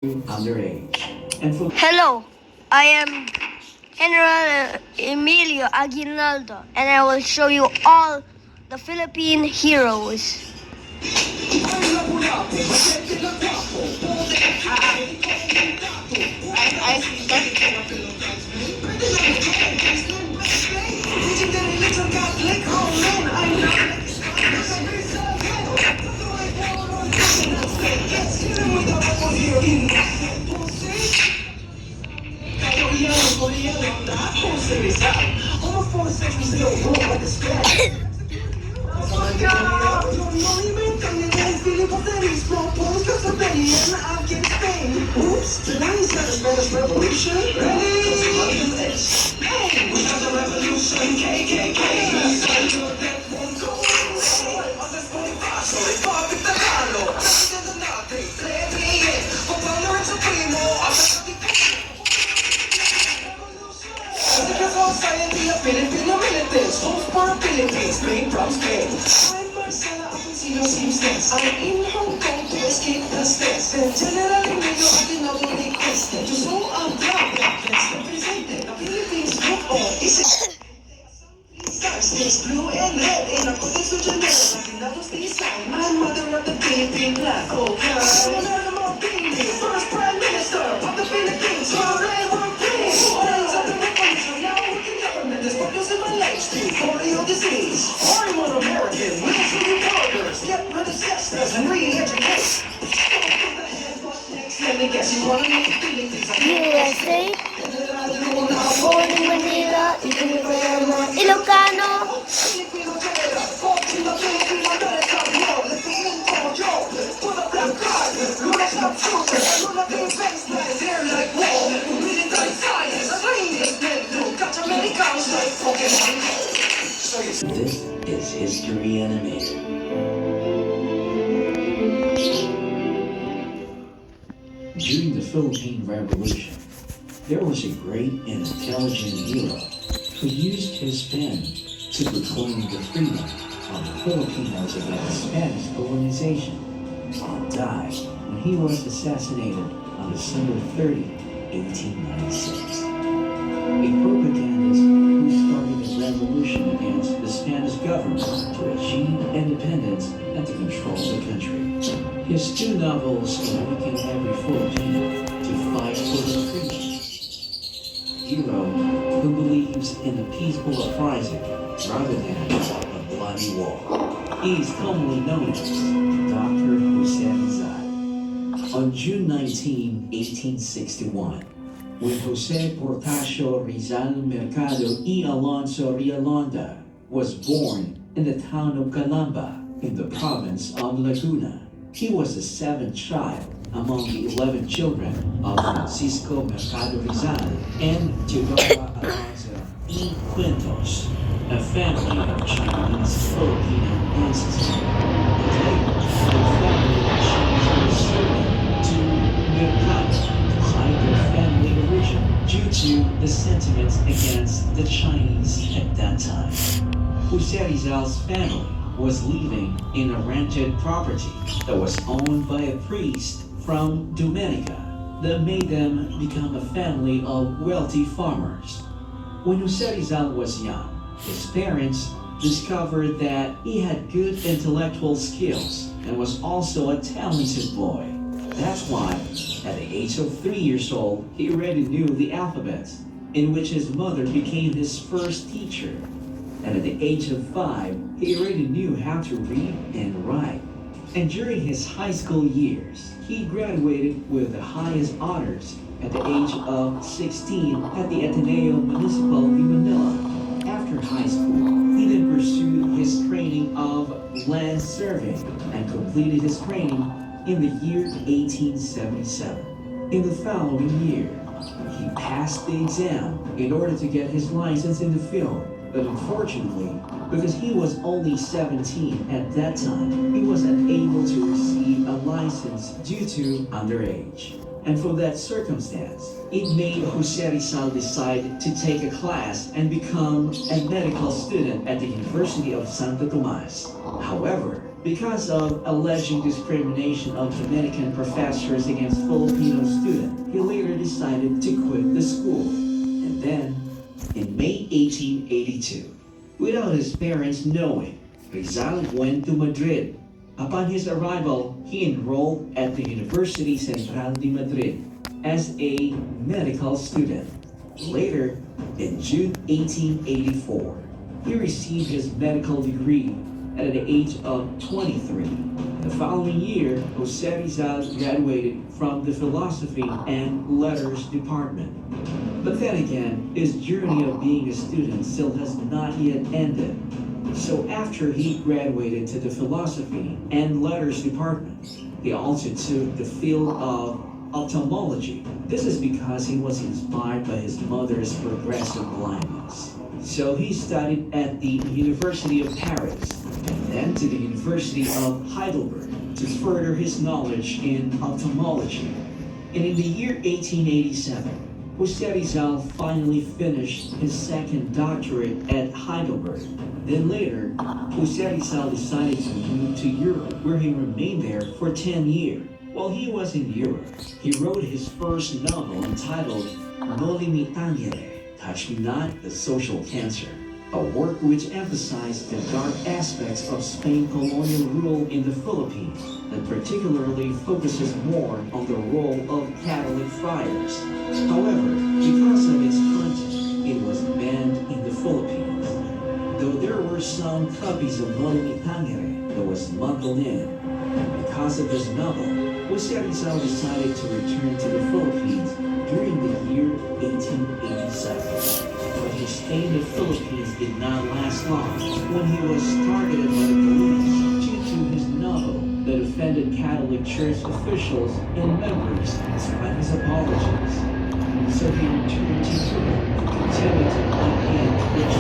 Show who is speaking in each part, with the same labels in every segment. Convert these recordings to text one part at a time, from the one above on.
Speaker 1: underage. And for
Speaker 2: Hello, I am General Emilio Aguinaldo, and I will show you all the Philippine heroes.
Speaker 3: Filipino militants, host para Philippines, made from Spain. I'm Marcela Apensino Seamstress. I'm in Hong Kong to escape the stress. And General Emilio Aguinaldo requested to show a proud let's represent the Philippines look on. Is it stars, there's blue and red in a codex to General Aguinaldo's design. I'm mother of the Philippine flag, okay? I'm first Prime Minister of the Philippines. Hooray, we're free! Days of the revolution, now working government is producing my legacy. Polio disease. I'm an American. Military partners. Get rid of sisters and re-educate. Let me guess, you wanna make the Philippines a
Speaker 2: USA, born in Manila, Ilocano.
Speaker 1: this is History Animated. During the Philippine Revolution, there was a great and intelligent hero who used his pen to proclaim the freedom of the Filipinos against Spanish colonization, and died when he was assassinated on December 30, 1896. A propagandist who started a revolution against the Spanish government to achieve independence and to control the country. His two novels awaken every Filipino to fight for their freedom. Hero who believes in a peaceful uprising rather than a bloody war. He is commonly known as Dr. Jose Rizal. On June 19, 1861, when Jose Portasio Rizal Mercado y Alonso Rialonda was born in the town of Calamba in the province of Laguna. He was the seventh child among the 11 children of Francisco Mercado Rizal and Teodora Alonso y Quintos, a family of Chinese Filipino ancestry. Later, the family changed their surname to Mercado to hide their family origin due to the sentiments against the Chinese at that time. Jose Rizal's family was living in a rented property that was owned by a priest from Dominica that made them become a family of wealthy farmers. When Jose Rizal was young, his parents discovered that he had good intellectual skills and was also a talented boy. That's why, at the age of 3 years old, he already knew the alphabet, in which his mother became his first teacher. And at the age of 5, he already knew how to read and write. And during his high school years, he graduated with the highest honors at the age of 16 at the Ateneo Municipal de Manila. After high school, he then pursued his training of land surveying and completed his training in the year 1877. In the following year, he passed the exam in order to get his license in the field. But unfortunately, because he was only 17 at that time, he was unable to receive a license due to underage. And for that circumstance, it made Jose Rizal decide to take a class and become a medical student at the University of Santo Tomas. However, Because of alleged discrimination of Dominican professors against Filipino students, he later decided to quit the school. And then, in May 1882, without his parents knowing, Rizal went to Madrid. Upon his arrival, he enrolled at the University Central de Madrid as a medical student. Later, in June 1884, he received his medical degree at the age of 23. The following year, Jose Rizal graduated from the Philosophy and Letters Department. But then again, his journey of being a student still has not yet ended. So after he graduated to the Philosophy and Letters Department, he also took the field of ophthalmology. This is because he was inspired by his mother's progressive blindness. So he studied at the University of Paris and then to the University of Heidelberg to further his knowledge in ophthalmology. And in the year 1887, Jose Rizal finally finished his second doctorate at Heidelberg. Then later, Jose Rizal decided to move to Europe, where he remained there for 10 years. While he was in Europe, he wrote his first novel entitled Noli Me Tangere, Touch Me Not, The Social Cancer, a work which emphasized the dark aspects of Spain's colonial rule in the Philippines, that particularly focuses more on the role of Catholic friars. However, because of its content, it was banned in the Philippines. Though there were some copies of Noli Me Tangere that was smuggled in, because of his novel, Jose Rizal decided to return to the Philippines during the year 1887. But his stay in the Philippines did not last long when he was targeted by the police due to his novel that offended Catholic Church officials and members despite his apologies. So he returned to Europe and continued to blockade which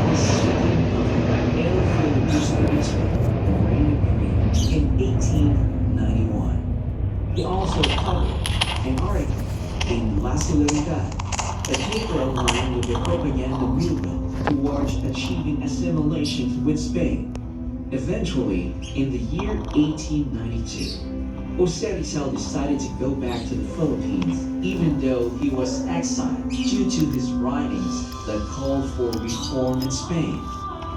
Speaker 1: was seeking of El Filibusto and Reign of Green in 1891. He also published an article in La Solidaridad, a paper aligned with the propaganda movement towards achieving assimilation with Spain. Eventually, in the year 1892, Jose Rizal decided to go back to the Philippines even though he was exiled due to his writings that called for reform in Spain.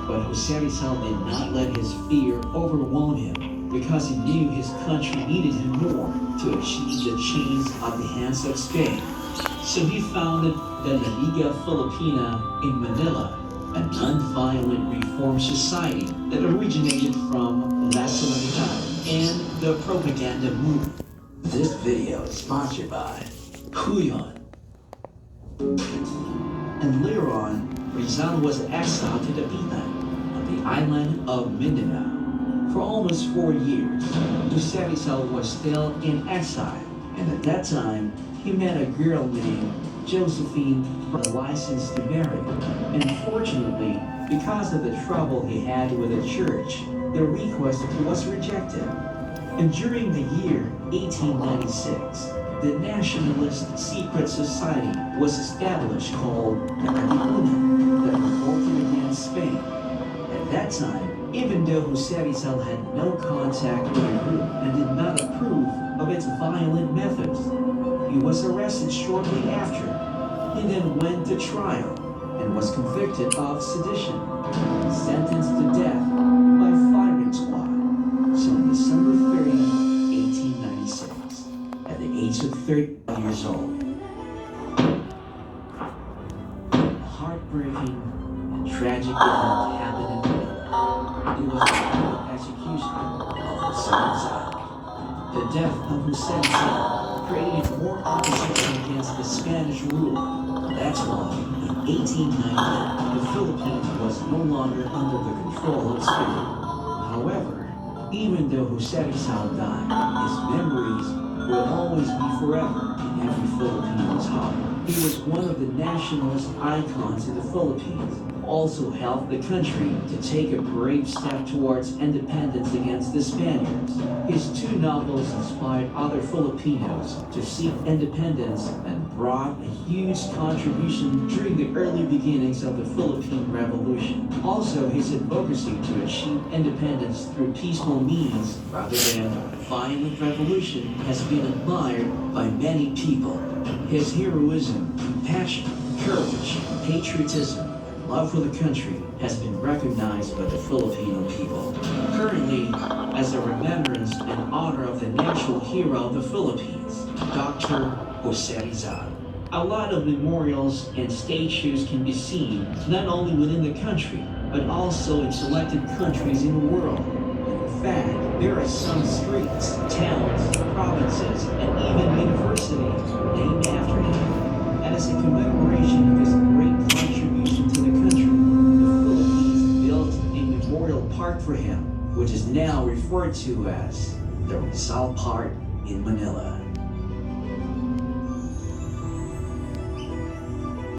Speaker 1: But Jose Rizal did not let his fear overwhelm him because he knew his country needed him more to achieve the change at the hands of Spain. So he founded the La Liga Filipina in Manila, a non-violent reform society that originated from La Solidaridad and the propaganda movement. This video is sponsored by Huyon. And later on, Rizal was exiled to Dapitan on the island of Mindanao. For almost 4 years, Jose Rizal was still in exile, and at that time, he met a girl named Josephine with a license to marry. And unfortunately, because of the trouble he had with the church, the request was rejected. And during the year 1896, the Nationalist Secret Society was established called the Katipunan that revolted against Spain. At that time, even though Jose Rizal had no contact with the group and did not approve of its violent methods, he was arrested shortly after. He then went to trial and was convicted of sedition, sentenced to death by firing squad. So on December 30, 1896, at the age of 30 years old, a heartbreaking and tragic event happened in Melon. It was the public execution of Jose Rizal. The death of Jose Rizal created more opposition against the Spanish rule. That's why, in 1890, the Philippines was no longer under the control of Spain. However, even though Jose Rizal died, his memories will always be forever in every Filipino's heart. He was one of the nationalist icons in the Philippines, also helped the country to take a brave step towards independence against the Spaniards. His two novels inspired other Filipinos to seek independence and brought a huge contribution during the early beginnings of the Philippine Revolution. Also, his advocacy to achieve independence through peaceful means rather than violent revolution has been admired by many people. His heroism, compassion, courage, patriotism, love for the country has been recognized by the Filipino people. Currently, as a remembrance and honor of the national hero of the Philippines, Dr. Jose Rizal. A lot of memorials and statues can be seen not only within the country, but also in selected countries in the world. In fact, there are some streets, towns, provinces, and even universities named after him. And as a commemoration of his great contribution to the country, the Philippines built a memorial park for him, which is now referred to as the Rizal Park in Manila.